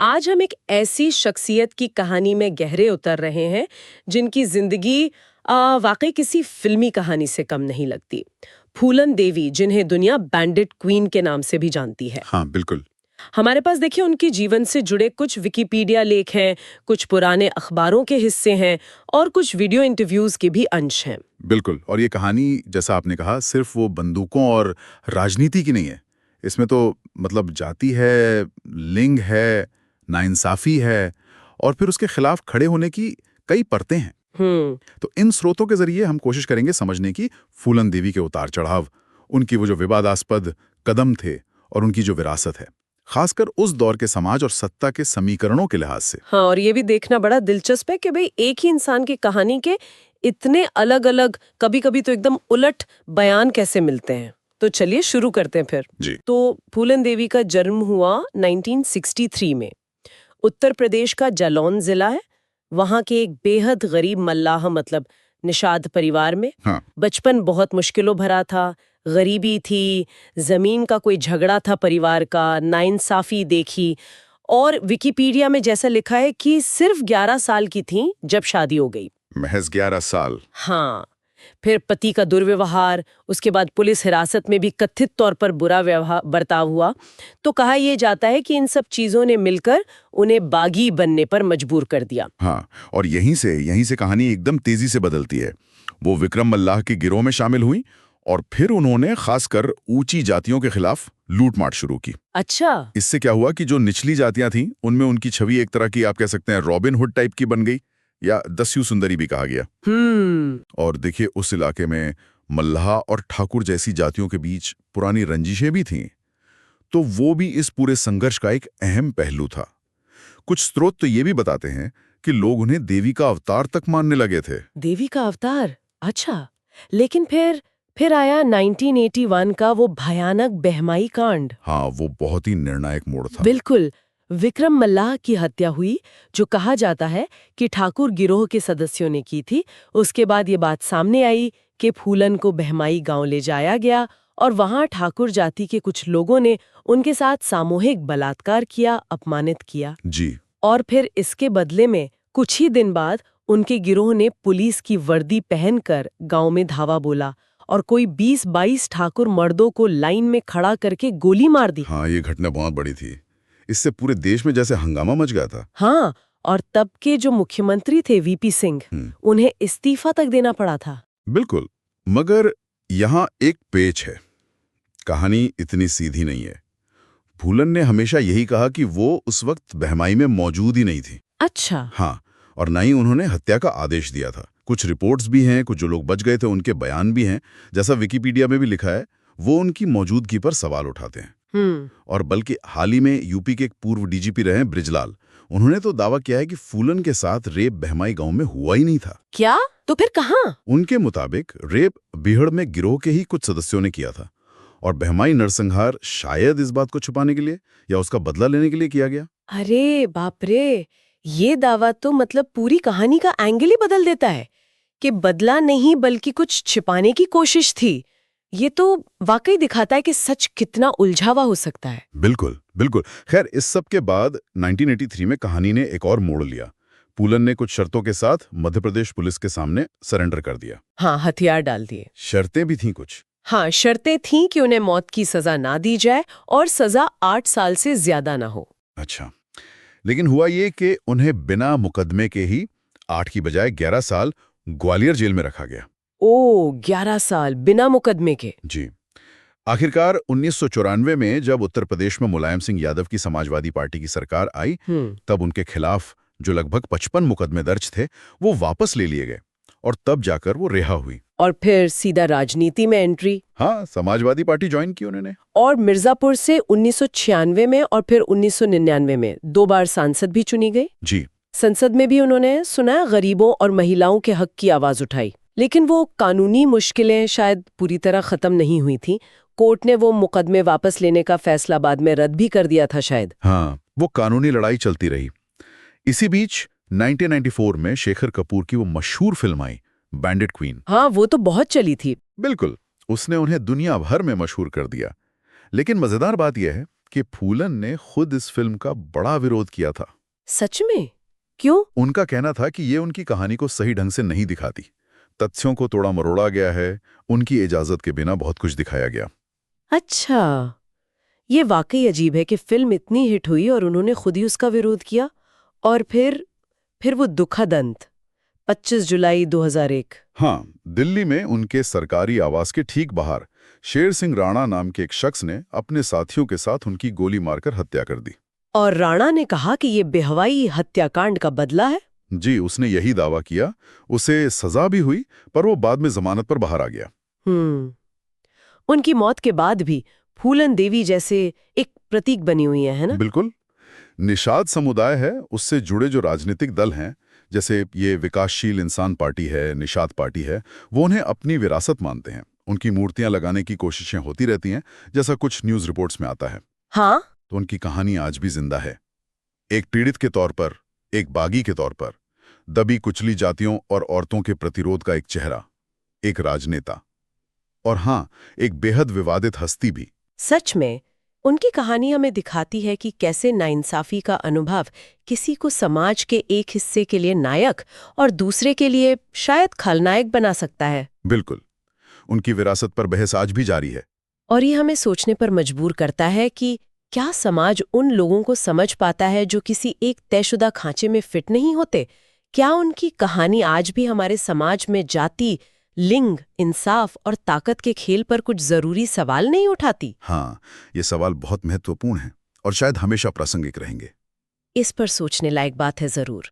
आज हम एक ऐसी शख्सियत की कहानी में गहरे उतर रहे हैं जिनकी जिंदगी वाकई किसी फिल्मी कहानी से कम नहीं लगती। फूलन देवी, जिन्हें दुनिया बैंडिट क्वीन के नाम से भी जानती है। हाँ, बिल्कुल। हमारे पास देखिए उनकी जीवन से जुड़े कुछ विकिपीडिया लेख हैं, कुछ पुराने अखबारों के हिस्से हैं और कुछ वीडियो इंटरव्यूज के भी अंश हैं। बिल्कुल, और ये कहानी, जैसा आपने कहा, सिर्फ वो बंदूकों और राजनीति की नहीं है। इसमें तो मतलब जाति है, लिंग है, नाइंसाफी है और फिर उसके खिलाफ खड़े होने की कई परतें हैं। तो इन स्रोतों के जरिए हम कोशिश करेंगे समझने की फूलन देवी के उतार चढ़ाव, उनकी वो जो विवादास्पद कदम थे और उनकी जो विरासत है, खासकर उस दौर के समाज और सत्ता के समीकरणों के लिहाज से। हाँ, और ये भी देखना बड़ा दिलचस्प है कि भाई एक ही इंसान की कहानी के इतने अलग अलग, कभी कभी तो एकदम उलट बयान कैसे मिलते हैं। तो चलिए शुरू करते हैं फिर जी। तो फूलन देवी का जन्म हुआ 1963 में। उत्तर प्रदेश का जालौन जिला है। वहां के एक बेहद गरीब मल्लाह मतलब निषाद परिवार में। हाँ। बचपन बहुत मुश्किलों भरा था, गरीबी थी, जमीन का कोई झगड़ा था परिवार का, नाइंसाफी देखी। और विकिपीडिया में जैसा लिखा है कि सिर्फ 11 साल की थी जब शादी हो गई। महज 11 साल। हाँ, फिर पति का दुर्व्यवहार, उसके बाद पुलिस हिरासत में भी कथित तौर पर बुरा बर्ताव हुआ। तो कहा यह जाता है कि इन सब चीजों ने मिलकर उन्हें बागी बनने पर मजबूर कर दिया। हाँ, और यहीं से कहानी एकदम तेजी से बदलती है। वो विक्रम मल्लाह के गिरोह में शामिल हुई और फिर उन्होंने खासकर ऊंची जातियों के खिलाफ लूटमार शुरू की। अच्छा। इससे क्या हुआ कि जो निचली जातियां थीं, उनमें उनकी छवि एक तरह की, आप कह सकते हैं, रॉबिन हुड टाइप की बन गई, या दस्यु सुंदरी भी कहा गया। और देखिए, उस इलाके में मल्लाह और ठाकुर जैसी जातियों के बीच पुरानी रंजिशें भी थीं, तो वो भी इस पूरे संघर्ष का एक अहम पहलू था। कुछ स्रोत तो ये भी बताते हैं कि लोग उन्हें देवी का अवतार तक मानने लगे थे। देवी का अवतार? अच्छा, लेकिन फिर आया 1981 का वो भयानक बहमाई कांड। हाँ, वो बहुत ही निर्णायक मोड़ था। बिल्कुल। विक्रम मल्लाह की हत्या हुई, जो कहा जाता है कि ठाकुर गिरोह के सदस्यों ने की थी। उसके बाद ये बात सामने आई कि फूलन को बहमाई गांव ले जाया गया और वहां ठाकुर जाति के कुछ लोगों ने उनके साथ सामूहिक बलात्कार किया, अपमानित किया। जी। और फिर इसके बदले में कुछ ही दिन बाद उनके गिरोह ने पुलिस की वर्दी पहनकर गांव में धावा बोला और कोई 20-22 ठाकुर मर्दों को लाइन में खड़ा करके गोली मार दी। हाँ, ये घटना बहुत बड़ी थी। इससे पूरे देश में जैसे हंगामा मच गया था। हाँ, और तब के जो मुख्यमंत्री थे वीपी सिंह, उन्हें इस्तीफा तक देना पड़ा था। बिल्कुल, मगर यहाँ एक पेच है। कहानी इतनी सीधी नहीं है। फूलन ने हमेशा यही कहा कि वो उस वक्त बहमाई में मौजूद ही नहीं थी। अच्छा। हाँ, और न ही उन्होंने हत्या का आदेश दिया था। कुछ रिपोर्ट्स भी हैं, कुछ जो लोग बच गए थे उनके बयान भी हैं। जैसा विकिपीडिया में भी लिखा है, वो उनकी मौजूदगी पर सवाल उठाते हैं। और बल्कि हाल ही में यूपी के एक पूर्व डीजीपी रहे ब्रिजलाल, उन्होंने तो दावा किया है कि फूलन के साथ रेप बहमाई गांव में हुआ ही नहीं था। क्या? तो फिर कहाँ? उनके मुताबिक रेप बीहड़ में गिरोह के ही कुछ सदस्यों ने किया था और बहमाई नरसंहार शायद इस बात को छुपाने के लिए या उसका बदला लेने के लिए किया गया। अरे बाप रे, ये दावा तो मतलब पूरी कहानी का एंगल ही बदल देता है कि बदला नहीं बल्कि कुछ छिपाने की कोशिश थी। ये तो वाकई दिखाता है कि सच कितना उलझावा हो सकता है। बिल्कुल बिल्कुल। खैर, इस सब के बाद 1983 में कहानी ने एक और मोड़ लिया। फूलन ने कुछ शर्तों के साथ मध्य प्रदेश पुलिस के सामने सरेंडर कर दिया। हाँ, हथियार डाल दिए। शर्तें भी थीं कुछ। हाँ, शर्तें थीं कि उन्हें मौत की सजा ना दी जाए और सजा 8 साल से ज्यादा ना हो। अच्छा, लेकिन हुआ ये कि उन्हें बिना मुकदमे के ही 8 की बजाय 11 साल ग्वालियर जेल में रखा गया। ओ, 11 साल बिना मुकदमे के? जी। आखिरकार 1994 में जब उत्तर प्रदेश में मुलायम सिंह यादव की समाजवादी पार्टी की सरकार आई, तब उनके खिलाफ जो लगभग 55 मुकदमे दर्ज थे, वो वापस ले लिए गए और तब जाकर वो रिहा हुई। और फिर सीधा राजनीति में एंट्री। हाँ, समाजवादी पार्टी ज्वाइन की उन्होंने। और मिर्जापुर से 1996 में और फिर 1999 में 2 बार सांसद भी चुनी गई। जी। संसद में भी उन्होंने सुना गरीबों और महिलाओं के हक की आवाज उठाई। लेकिन वो कानूनी मुश्किलें शायद पूरी तरह खत्म नहीं हुई थी। कोर्ट ने वो मुकदमे वापस लेने का फैसला बाद में रद्द भी कर दिया था शायद। हाँ, वो कानूनी लड़ाई चलती रही। इसी बीच 1994 में शेखर कपूर की वो मशहूर फिल्म आई, बैंडिट क्वीन। हाँ, वो तो बहुत चली थी। बिल्कुल, उसने उन्हें दुनिया भर में मशहूर कर दिया। लेकिन मजेदार बात यह है कि फूलन ने खुद इस फिल्म का बड़ा विरोध किया था। सच में? क्यों? उनका कहना था कि ये उनकी कहानी को सही ढंग से नहीं दिखाती, तथ्यों को तोड़ा मरोड़ा गया है, उनकी इजाजत के बिना बहुत कुछ दिखाया गया। अच्छा, ये वाकई अजीब है कि फिल्म इतनी हिट हुई और उन्होंने खुद ही उसका विरोध किया। और फिर वो दुखद अंत, 25 जुलाई 2001। हाँ, दिल्ली में उनके सरकारी आवास के ठीक बाहर शेर सिंह राणा नाम के एक शख्स ने अपने साथियों के साथ उनकी गोली मारकर हत्या कर दी। और राणा ने कहा कि ये बेहवाई हत्याकांड का बदला है। जी, उसने यही दावा किया। उसे सजा भी हुई, पर वो बाद में जमानत पर बाहर आ गया। उनकी मौत के बाद भी फूलन देवी जैसे एक प्रतीक बनी हुई है ना? बिल्कुल। निषाद समुदाय है, उससे जुड़े जो राजनीतिक दल हैं, जैसे ये विकासशील इंसान पार्टी है, निषाद पार्टी है, वो उन्हें अपनी विरासत मानते हैं। उनकी मूर्तियां लगाने की कोशिशें होती रहती हैं, जैसा कुछ न्यूज रिपोर्ट्स में आता है। हाँ? तो उनकी कहानी आज भी जिंदा है, एक पीड़ित के तौर पर, एक बागी के तौर पर, दबी कुचली जातियों और औरतों के प्रतिरोध का एक चेहरा, एक राजनेता, और हाँ, एक बेहद विवादित हस्ती भी। सच में उनकी कहानी हमें दिखाती है कि कैसे नाइंसाफी का अनुभव किसी को समाज के एक हिस्से के लिए नायक और दूसरे के लिए शायद खलनायक बना सकता है। बिल्कुल। उनकी विरासत पर बहस आज भी जारी है। और ये हमें सोचने पर मजबूर करता है कि क्या समाज उन लोगों को समझ पाता है जो किसी एक तयशुदा खांचे में फिट नहीं होते? क्या उनकी कहानी आज भी हमारे समाज में जाति, लिंग, इंसाफ और ताकत के खेल पर कुछ जरूरी सवाल नहीं उठाती? हाँ, ये सवाल बहुत महत्वपूर्ण है और शायद हमेशा प्रासंगिक रहेंगे। इस पर सोचने लायक बात है जरूर।